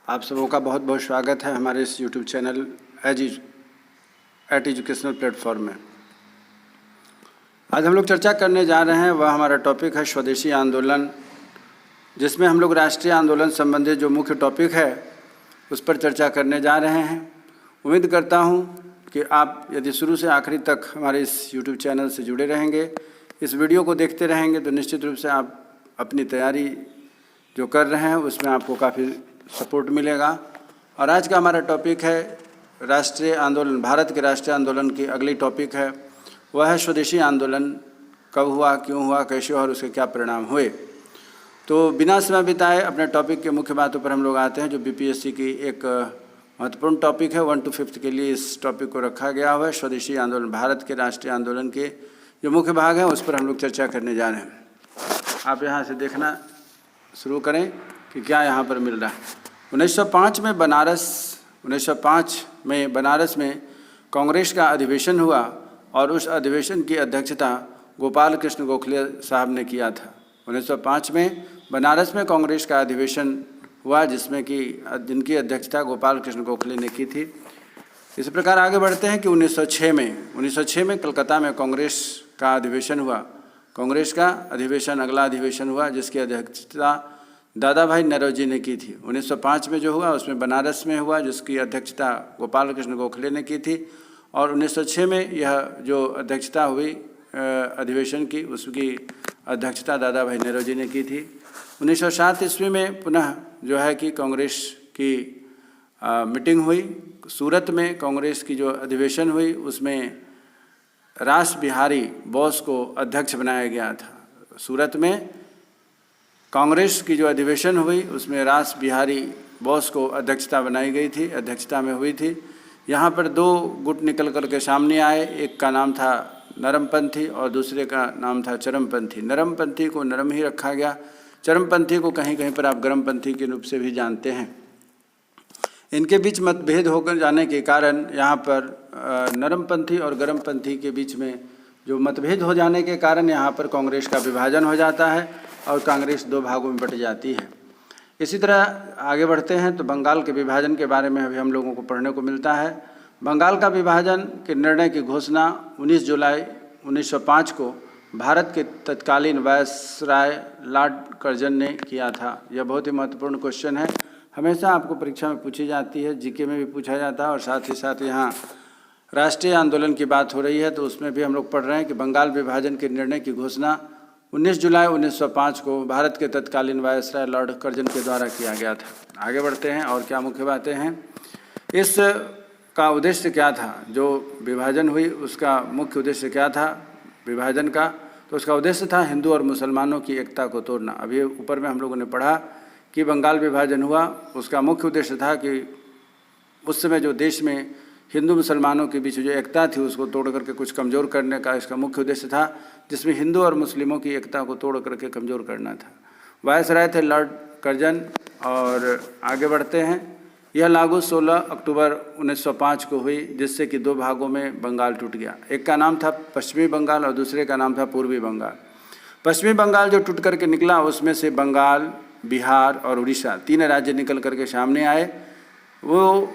आप सबों का बहुत बहुत स्वागत है हमारे इस YouTube चैनल एजुकेशनल प्लेटफॉर्म में। आज हम लोग चर्चा करने जा रहे हैं, वह हमारा टॉपिक है स्वदेशी आंदोलन, जिसमें हम लोग राष्ट्रीय आंदोलन संबंधी जो मुख्य टॉपिक है उस पर चर्चा करने जा रहे हैं। उम्मीद करता हूं कि आप यदि शुरू से आखिरी तक हमारे इस YouTube चैनल से जुड़े रहेंगे, इस वीडियो को देखते रहेंगे, तो निश्चित रूप से आप अपनी तैयारी जो कर रहे हैं उसमें आपको काफ़ी सपोर्ट मिलेगा। और आज का हमारा टॉपिक है राष्ट्रीय आंदोलन, भारत के राष्ट्रीय आंदोलन की अगली टॉपिक है वह है स्वदेशी आंदोलन। कब हुआ, क्यों हुआ, कैसे हुआ और उसके क्या परिणाम हुए। तो बिना समय बिताए अपने टॉपिक के मुख्य बातों पर हम लोग आते हैं, जो बीपीएससी की एक महत्वपूर्ण टॉपिक है। 1 to 5 के लिए इस टॉपिक को रखा गया हुआ है। स्वदेशी आंदोलन, भारत के राष्ट्रीय आंदोलन के जो मुख्य भाग हैं उस पर हम लोग चर्चा करने जा रहे हैं। आप यहाँ से देखना शुरू करें कि क्या यहाँ पर मिल रहा है। 1905 में बनारस में कांग्रेस का अधिवेशन हुआ और उस अधिवेशन की अध्यक्षता गोपाल कृष्ण गोखले साहब ने किया था। 1905 में बनारस में कांग्रेस का अधिवेशन हुआ जिनकी अध्यक्षता गोपाल कृष्ण गोखले ने की थी। इस प्रकार आगे बढ़ते हैं कि 1906 में कलकत्ता में कांग्रेस का अधिवेशन हुआ। कांग्रेस का अधिवेशन अगला अधिवेशन हुआ जिसकी अध्यक्षता दादा भाई नौरोजी ने की थी। 1905 में जो हुआ उसमें बनारस में हुआ, जिसकी अध्यक्षता गोपाल कृष्ण गोखले ने की थी। और 1906 में यह जो अध्यक्षता हुई अधिवेशन की, उसकी अध्यक्षता दादा भाई नौरोजी ने की थी। 1907 ईस्वी में पुनः जो है कि कांग्रेस की मीटिंग हुई सूरत में। कांग्रेस की जो अधिवेशन हुई उसमें रास बिहारी बोस को अध्यक्ष बनाया गया था। सूरत में कांग्रेस की जो अधिवेशन हुई उसमें रास बिहारी बोस को अध्यक्षता बनाई गई थी, अध्यक्षता में हुई थी। यहाँ पर दो गुट निकल कर के सामने आए, एक का नाम था नरमपंथी और दूसरे का नाम था चरमपंथी। नरमपंथी को नरम ही रखा गया, चरमपंथी को कहीं कहीं पर आप गरमपंथी के रूप से भी जानते हैं। इनके बीच मतभेद होकर जाने के कारण यहाँ पर नरमपंथी और गरमपंथी के बीच में जो मतभेद हो जाने के कारण यहाँ पर कांग्रेस का विभाजन हो जाता है और कांग्रेस दो भागों में बट जाती है। इसी तरह आगे बढ़ते हैं तो बंगाल के विभाजन के बारे में अभी हम लोगों को पढ़ने को मिलता है। बंगाल का विभाजन के निर्णय की घोषणा 19 जुलाई 1905 को भारत के तत्कालीन वायसराय लॉर्ड कर्जन ने किया था। यह बहुत ही महत्वपूर्ण क्वेश्चन है, हमेशा आपको परीक्षा में पूछी जाती है, जीके में भी पूछा जाता है। और साथ ही साथ यहाँ राष्ट्रीय आंदोलन की बात हो रही है तो उसमें भी हम लोग पढ़ रहे हैं कि बंगाल विभाजन के निर्णय की घोषणा 19 जुलाई 1905 को भारत के तत्कालीन वायसराय लॉर्ड कर्जन के द्वारा किया गया था। आगे बढ़ते हैं और क्या मुख्य बातें हैं। इस का उद्देश्य क्या था, जो विभाजन हुई उसका मुख्य उद्देश्य क्या था विभाजन का, तो उसका उद्देश्य था हिंदू और मुसलमानों की एकता को तोड़ना। अभी ऊपर में हम लोगों ने पढ़ा कि बंगाल विभाजन हुआ, उसका मुख्य उद्देश्य था कि उस समय जो देश में हिंदू मुसलमानों के बीच जो एकता थी उसको तोड़ करके कुछ कमज़ोर करने का इसका मुख्य उद्देश्य था, जिसमें हिंदू और मुस्लिमों की एकता को तोड़ करके कमज़ोर करना था। वायसराय थे लॉर्ड कर्जन। और आगे बढ़ते हैं, यह लागू 16 अक्टूबर 1905 को हुई, जिससे कि दो भागों में बंगाल टूट गया। एक का नाम था पश्चिमी बंगाल और दूसरे का नाम था पूर्वी बंगाल। पश्चिमी बंगाल जो टूट करके निकला उसमें से बंगाल, बिहार और उड़ीसा 3 राज्य निकल करके सामने आए। वो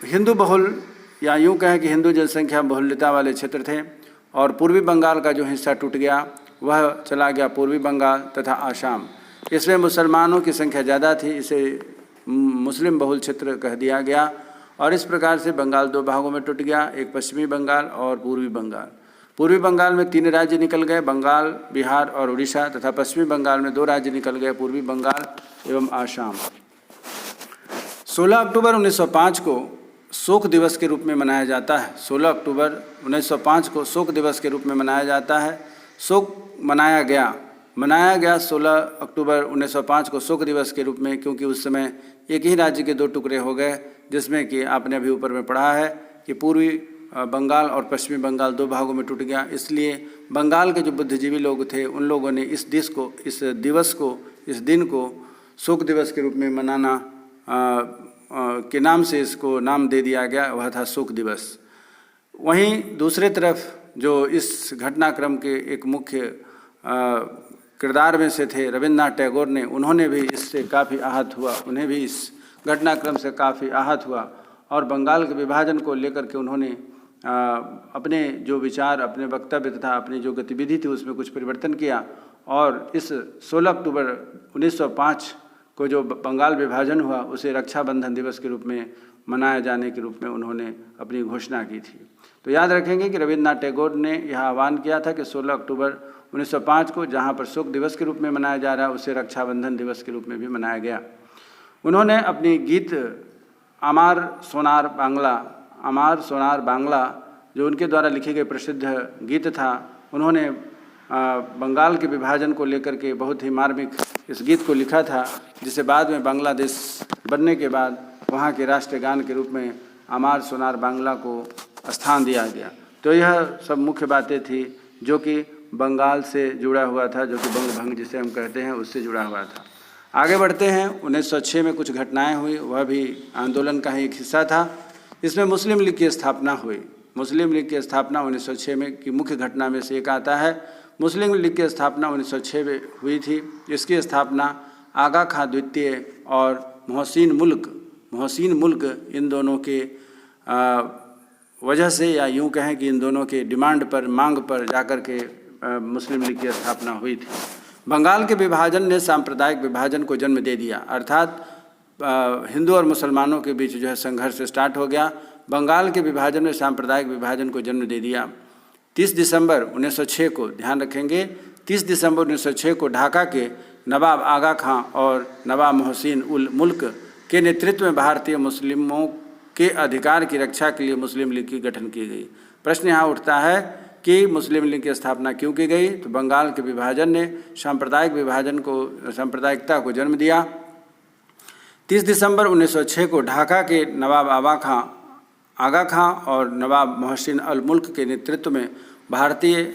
हिंदू बहुल या यूँ कहें कि हिंदू जनसंख्या बहुल्यता वाले क्षेत्र थे। और पूर्वी बंगाल का जो हिस्सा टूट गया वह चला गया पूर्वी बंगाल तथा आसाम। इसमें मुसलमानों की संख्या ज़्यादा थी, इसे मुस्लिम बहुल क्षेत्र कह दिया गया। और इस प्रकार से बंगाल दो भागों में टूट गया, एक पश्चिमी बंगाल और पूर्वी बंगाल। पूर्वी बंगाल में 3 राज्य निकल गए, बंगाल, बिहार और उड़ीसा, तथा पश्चिमी बंगाल में 2 राज्य निकल गए, पूर्वी बंगाल एवं आसाम। 16 अक्टूबर 1905 को शोक दिवस के रूप में मनाया जाता है। 16 अक्टूबर 1905 को शोक दिवस के रूप में मनाया जाता है। शोक मनाया गया 16 अक्टूबर 1905 को शोक दिवस के रूप में, क्योंकि उस समय एक ही राज्य के 2 टुकड़े हो गए, जिसमें कि आपने अभी ऊपर में पढ़ा है कि पूर्वी बंगाल और पश्चिमी बंगाल 2 भागों में टूट गया। इसलिए बंगाल के जो बुद्धिजीवी लोग थे उन लोगों ने इस दिन को शोक दिवस के रूप में मनाना के नाम से इसको नाम दे दिया गया, वह था शोक दिवस। वहीं दूसरे तरफ जो इस घटनाक्रम के एक मुख्य किरदार में से थे रविन्द्रनाथ टैगोर ने, उन्होंने भी इससे काफ़ी आहत हुआ, उन्हें भी इस घटनाक्रम से काफ़ी आहत हुआ और बंगाल के विभाजन को लेकर के उन्होंने अपने जो विचार, अपने वक्तव्य तथा अपनी जो गतिविधि थी उसमें कुछ परिवर्तन किया और इस 16 अक्टूबर 1905 को जो बंगाल विभाजन हुआ उसे रक्षाबंधन दिवस के रूप में मनाए जाने के रूप में उन्होंने अपनी घोषणा की थी। तो याद रखेंगे कि रविन्द्रनाथ टैगोर ने यह आह्वान किया था कि 16 अक्टूबर 1905 को जहाँ पर शोक दिवस के रूप में मनाया जा रहा है उसे रक्षाबंधन दिवस के रूप में भी मनाया गया। उन्होंने अपनी गीत आमार सोनार बांग्ला जो उनके द्वारा लिखे गए प्रसिद्ध गीत था, उन्होंने बंगाल के विभाजन को लेकर के बहुत ही मार्मिक इस गीत को लिखा था, जिसे बाद में बांग्लादेश बनने के बाद वहाँ के राष्ट्रीय गान के रूप में आमार सोनार बांग्ला को स्थान दिया गया। तो यह सब मुख्य बातें थी जो कि बंगाल से जुड़ा हुआ था, जो कि बंग भंग जिसे हम कहते हैं उससे जुड़ा हुआ था। आगे बढ़ते हैं। 1906 में कुछ घटनाएं हुई, वह भी आंदोलन का ही एक हिस्सा था। इसमें मुस्लिम लीग की स्थापना हुई। मुस्लिम लीग की स्थापना 1906 में की मुख्य घटना में से एक आता है। मुस्लिम लीग की स्थापना 1906 में हुई थी। इसकी स्थापना आगा खां द्वितीय और मोहसिन मुल्क इन दोनों के वजह से, या यूँ कहें कि इन दोनों के डिमांड पर, मांग पर जाकर के मुस्लिम लीग की स्थापना हुई थी। बंगाल के विभाजन ने सांप्रदायिक विभाजन को जन्म दे दिया, अर्थात हिंदू और मुसलमानों के बीच जो है संघर्ष स्टार्ट हो गया। बंगाल के विभाजन में सांप्रदायिक विभाजन को जन्म दे दिया। 30 दिसंबर 1906 को, ध्यान रखेंगे, 30 दिसंबर 1906 को ढाका के नवाब आगा खां और नवाब मोहसिन उल मुल्क के नेतृत्व में भारतीय मुस्लिमों के अधिकार की रक्षा के लिए मुस्लिम लीग की गठन की गई। प्रश्न यहाँ उठता है कि मुस्लिम लीग की स्थापना क्यों की गई? तो बंगाल के विभाजन ने सांप्रदायिकता को जन्म दिया। 30 दिसंबर 1906 को ढाका के नवाब आगा खां और नवाब मोहसिन अल मुल्क के नेतृत्व में भारतीय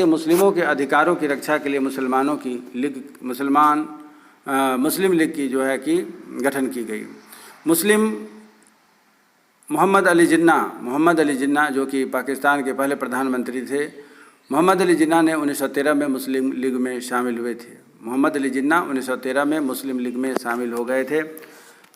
मुस्लिमों के अधिकारों की रक्षा के लिए मुस्लिम लीग की जो है कि गठन की गई। मोहम्मद अली जिन्ना जो कि पाकिस्तान के पहले प्रधानमंत्री थे, मोहम्मद अली जिन्ना ने 1913 में मुस्लिम लीग में शामिल हुए थे। मोहम्मद अली जिन्ना 1913 में मुस्लिम लीग में शामिल हो गए थे।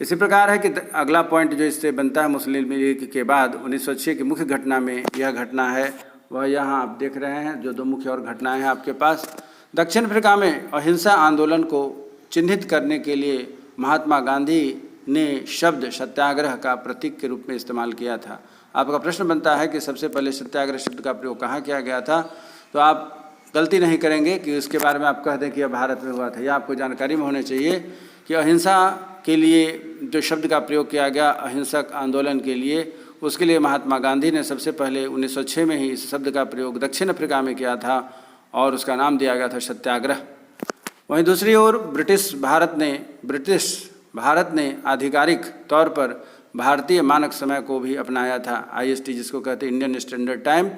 इसी प्रकार है कि अगला पॉइंट जो इससे बनता है मुस्लिम लीग के बाद 1906 की मुख्य घटना में यह घटना है, वह यहाँ आप देख रहे हैं जो दो मुख्य और घटनाएं हैं आपके पास। दक्षिण अफ्रीका में अहिंसा आंदोलन को चिन्हित करने के लिए महात्मा गांधी ने शब्द सत्याग्रह का प्रतीक के रूप में इस्तेमाल किया था। आपका प्रश्न बनता है कि सबसे पहले सत्याग्रह शब्द का प्रयोग कहाँ किया गया था? तो आप गलती नहीं करेंगे कि उसके बारे में आप कह दें कि यह भारत में हुआ था। यह आपको जानकारी में होनी चाहिए कि अहिंसा के लिए जो शब्द का प्रयोग किया गया अहिंसक आंदोलन के लिए, उसके लिए महात्मा गांधी ने सबसे पहले 1906 में ही इस शब्द का प्रयोग दक्षिण अफ्रीका में किया था और उसका नाम दिया गया था सत्याग्रह। वहीं दूसरी ओर ब्रिटिश भारत ने आधिकारिक तौर पर भारतीय मानक समय को भी अपनाया था। IST जिसको कहते हैं इंडियन स्टैंडर्ड टाइम,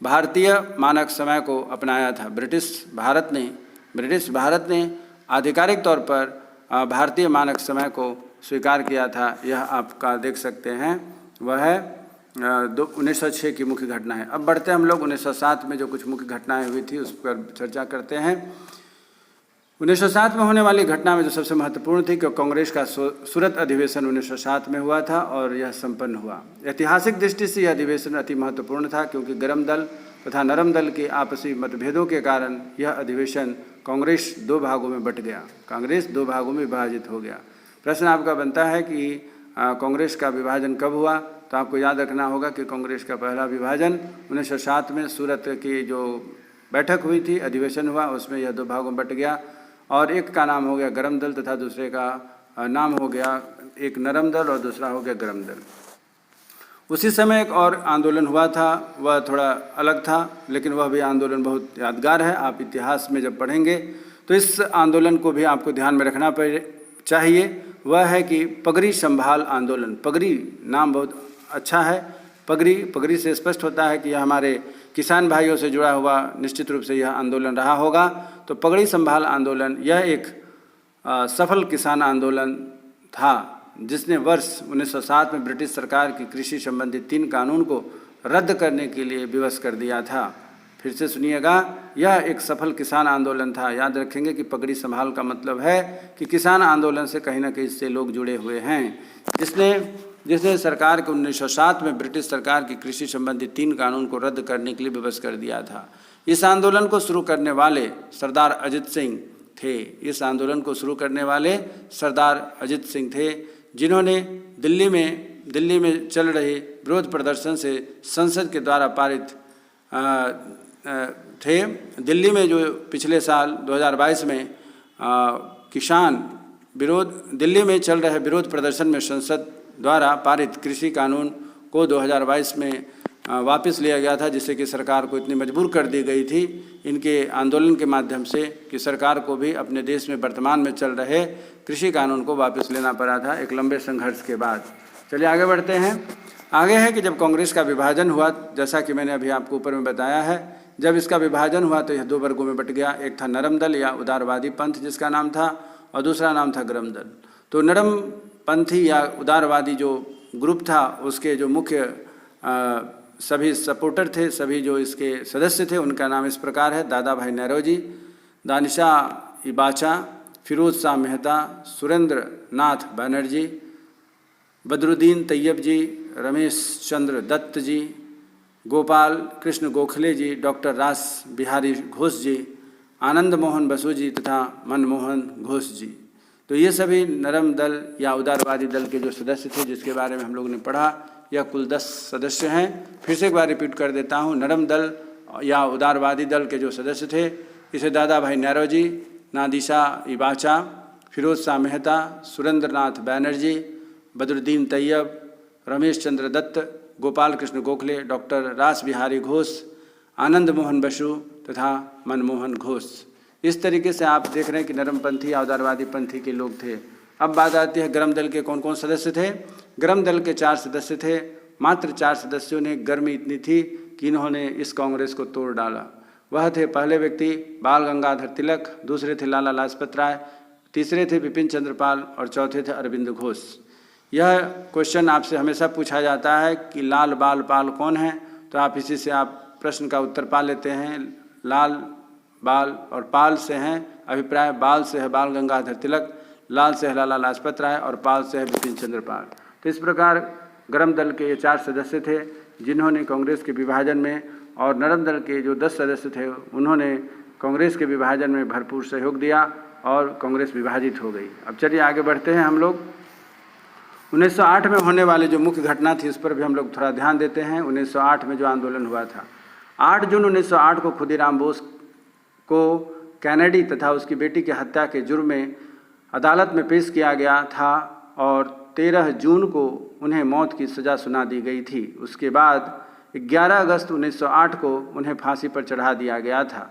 भारतीय मानक समय को अपनाया था। ब्रिटिश भारत ने आधिकारिक तौर पर भारतीय मानक समय को स्वीकार किया था। यह आपका देख सकते हैं, वह है 1906 की मुख्य घटना है। अब बढ़ते हैं हम लोग 1907 में जो कुछ मुख्य घटनाएं हुई थी उस पर चर्चा करते हैं। 1907 में होने वाली घटना में जो सबसे महत्वपूर्ण थी कि कांग्रेस का सूरत अधिवेशन 1907 में हुआ था और यह संपन्न हुआ। ऐतिहासिक दृष्टि से यह अधिवेशन अति महत्वपूर्ण था क्योंकि गर्म दल तथा नरम दल के आपसी मतभेदों के कारण यह अधिवेशन कांग्रेस दो भागों में बट गया, कांग्रेस दो भागों में विभाजित हो गया। प्रश्न आपका बनता है कि कांग्रेस का विभाजन कब हुआ? तो आपको याद रखना होगा कि कांग्रेस का पहला विभाजन 1907 में सूरत की जो बैठक हुई थी, अधिवेशन हुआ, उसमें यह दो भागों में बट गया और एक का नाम हो गया गर्म दल तथा दूसरे का नाम हो गया, एक नरम दल और दूसरा हो गया गर्म दल। उसी समय एक और आंदोलन हुआ था, वह थोड़ा अलग था लेकिन वह भी आंदोलन बहुत यादगार है। आप इतिहास में जब पढ़ेंगे तो इस आंदोलन को भी आपको ध्यान में रखना चाहिए। वह है कि पगड़ी संभाल आंदोलन। पगड़ी नाम बहुत अच्छा है। पगड़ी से स्पष्ट होता है कि यह हमारे किसान भाइयों से जुड़ा हुआ निश्चित रूप से यह आंदोलन रहा होगा। तो पगड़ी संभाल आंदोलन यह एक सफल किसान आंदोलन था जिसने वर्ष 1907 में ब्रिटिश सरकार की कृषि संबंधी 3 कानून को रद्द करने के लिए विवश कर दिया था। फिर से सुनिएगा, यह एक सफल किसान आंदोलन था। याद रखेंगे कि पगड़ी संभाल का मतलब है कि किसान आंदोलन से कहीं ना कहीं इससे लोग जुड़े हुए हैं, जिसने सरकार के 1907 में ब्रिटिश सरकार की कृषि संबंधी 3 कानून को रद्द करने के लिए विवश कर दिया था। इस आंदोलन को शुरू करने वाले सरदार अजित सिंह थे। इस आंदोलन को शुरू करने वाले सरदार अजित सिंह थे, जिन्होंने दिल्ली में चल रहे विरोध प्रदर्शन से संसद के द्वारा पारित थे। दिल्ली में जो पिछले साल 2022 में दिल्ली में चल रहे विरोध प्रदर्शन में संसद द्वारा पारित कृषि कानून को 2022 में वापस लिया गया था, जिससे कि सरकार को इतनी मजबूर कर दी गई थी इनके आंदोलन के माध्यम से कि सरकार को भी अपने देश में वर्तमान में चल रहे कृषि कानून को वापस लेना पड़ा था एक लंबे संघर्ष के बाद। चलिए आगे बढ़ते हैं। आगे है कि जब कांग्रेस का विभाजन हुआ, जैसा कि मैंने अभी आपको ऊपर में बताया है, जब इसका विभाजन हुआ तो यह 2 वर्गों में बट गया। एक था नरम दल या उदारवादी पंथ जिसका नाम था, और दूसरा नाम था गरम दल। तो नरम पंथी या उदारवादी जो ग्रुप था उसके जो मुख्य सभी सपोर्टर थे, सभी जो इसके सदस्य थे, उनका नाम इस प्रकार है: दादा भाई नेरोजी, दानिशा इबाचा, फिरोज शाह मेहता, सुरेंद्र नाथ बनर्जी, बदरुद्दीन तैयब जी, रमेश चंद्र दत्त जी, गोपाल कृष्ण गोखले जी, डॉक्टर रास बिहारी घोष जी, आनंद मोहन बसु जी तथा मनमोहन घोष जी। तो ये सभी नरम दल या उदारवादी दल के जो सदस्य थे, जिसके बारे में हम लोगों ने पढ़ा, यह कुल 10 सदस्य हैं। फिर से एक बार रिपीट कर देता हूँ। नरम दल या उदारवादी दल के जो सदस्य थे, इसे दादा भाई नेरोजी, नादिशा इबाचा, फिरोज शाह मेहता, सुरेंद्र नाथ बैनर्जी, बदरुद्दीन तैयब, रमेश चंद्र दत्त, गोपाल कृष्ण गोखले, डॉक्टर रास बिहारी घोष, आनंद मोहन बसु तथा मनमोहन घोष। इस तरीके से आप देख रहे हैं कि नरमपंथी या उदारवादी पंथी के लोग थे। अब बात आती है गरम दल के कौन कौन सदस्य थे। गरम दल के 4 सदस्य थे। मात्र 4 सदस्यों ने गर्मी इतनी थी कि इन्होंने इस कांग्रेस को तोड़ डाला। वह थे पहले व्यक्ति बाल गंगाधर तिलक, दूसरे थे लाला लाजपत राय, तीसरे थे बिपिन चंद्र पाल और चौथे थे अरविंद घोष। यह क्वेश्चन आपसे हमेशा पूछा जाता है कि लाल बाल पाल कौन है, तो आप इसी से आप प्रश्न का उत्तर पा लेते हैं। लाल बाल और पाल से हैं अभिप्राय। बाल से है बाल गंगाधर तिलक, लाल से है लाला लाजपत राय और पाल से है बिपिन चंद्र पाल। तो इस प्रकार गरम दल के ये 4 सदस्य थे जिन्होंने कांग्रेस के विभाजन में, और नरम दल के जो 10 सदस्य थे उन्होंने कांग्रेस के विभाजन में भरपूर सहयोग दिया और कांग्रेस विभाजित हो गई। अब चलिए आगे बढ़ते हैं हम लोग। 1908 में होने वाले जो मुख्य घटना थी उस पर भी हम लोग थोड़ा ध्यान देते हैं। 1908 में जो आंदोलन हुआ था, 8 जून 1908 को खुदीराम बोस को कैनेडी तथा उसकी बेटी की हत्या के जुर्म में अदालत में पेश किया गया था और 13 जून को उन्हें मौत की सज़ा सुना दी गई थी। उसके बाद 11 अगस्त 1908 को उन्हें फांसी पर चढ़ा दिया गया था।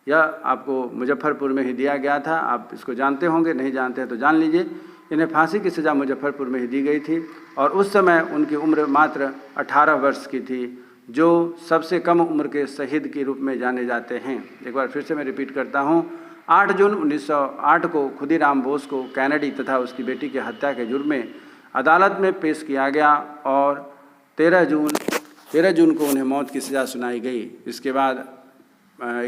यह आपको मुजफ्फरपुर में ही दिया गया था। आप इसको जानते होंगे, नहीं जानते हैं तो जान लीजिए। इन्हें फांसी की सज़ा मुजफ्फरपुर में ही दी गई थी और उस समय उनकी उम्र मात्र 18 वर्ष की थी, जो सबसे कम उम्र के शहीद के रूप में जाने जाते हैं। एक बार फिर से मैं रिपीट करता हूँ। 8 जून 1908 को खुदीराम बोस को कैनेडी तथा उसकी बेटी की हत्या के जुर्म में अदालत में पेश किया गया और 13 जून को उन्हें मौत की सज़ा सुनाई गई। इसके बाद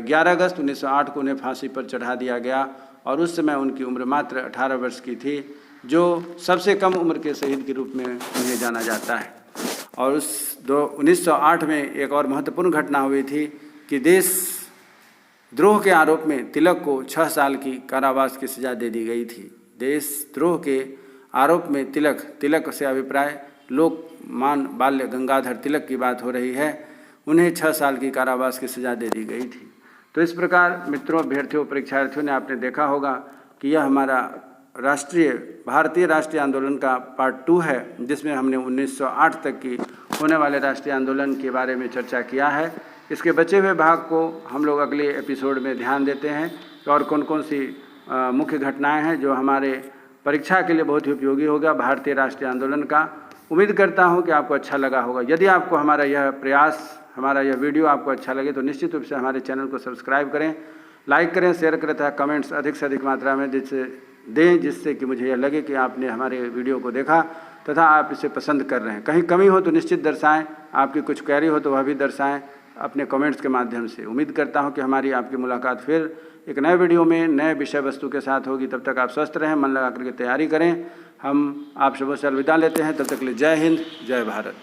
11 अगस्त 1908 को उन्हें फांसी पर चढ़ा दिया गया और उस समय उनकी उम्र मात्र 18 वर्ष की थी, जो सबसे कम उम्र के शहीद के रूप में उन्हें जाना जाता है। और 1908 में एक और महत्वपूर्ण घटना हुई थी कि देशद्रोह के आरोप में तिलक को 6 साल की कारावास की सज़ा दे दी गई थी। देशद्रोह के आरोप में तिलक से अभिप्राय लोकमान बाल्य गंगाधर तिलक की बात हो रही है, उन्हें 6 साल की कारावास की सज़ा दे दी गई थी। तो इस प्रकार मित्रों, अभ्यर्थियों, परीक्षार्थियों ने आपने देखा होगा कि यह हमारा भारतीय राष्ट्रीय आंदोलन का पार्ट 2 है, जिसमें हमने 1908 तक की होने वाले राष्ट्रीय आंदोलन के बारे में चर्चा किया है। इसके बचे हुए भाग को हम लोग अगले एपिसोड में ध्यान देते हैं और कौन कौन सी मुख्य घटनाएं हैं जो हमारे परीक्षा के लिए बहुत ही उपयोगी होगा भारतीय राष्ट्रीय आंदोलन का। उम्मीद करता हूं कि आपको अच्छा लगा होगा। यदि आपको हमारा यह प्रयास, हमारा यह वीडियो आपको अच्छा लगे तो निश्चित रूप से हमारे चैनल को सब्सक्राइब करें, लाइक करें, शेयर करें तथा कमेंट्स अधिक से अधिक मात्रा में जिससे कि मुझे यह लगे कि आपने हमारे वीडियो को देखा तथा आप इसे पसंद कर रहे हैं। कहीं कमी हो तो निश्चित दर्शाएं, आपकी कुछ क्वेरी हो तो वह भी दर्शाएं। अपने कमेंट्स के माध्यम से। उम्मीद करता हूं कि हमारी आपकी मुलाकात फिर एक नए वीडियो में नए विषय वस्तु के साथ होगी। तब तक आप स्वस्थ रहें, मन लगा करके तैयारी करें। हम आप सबों से अलविदा लेते हैं। तब तक के लिए जय हिंद, जय भारत।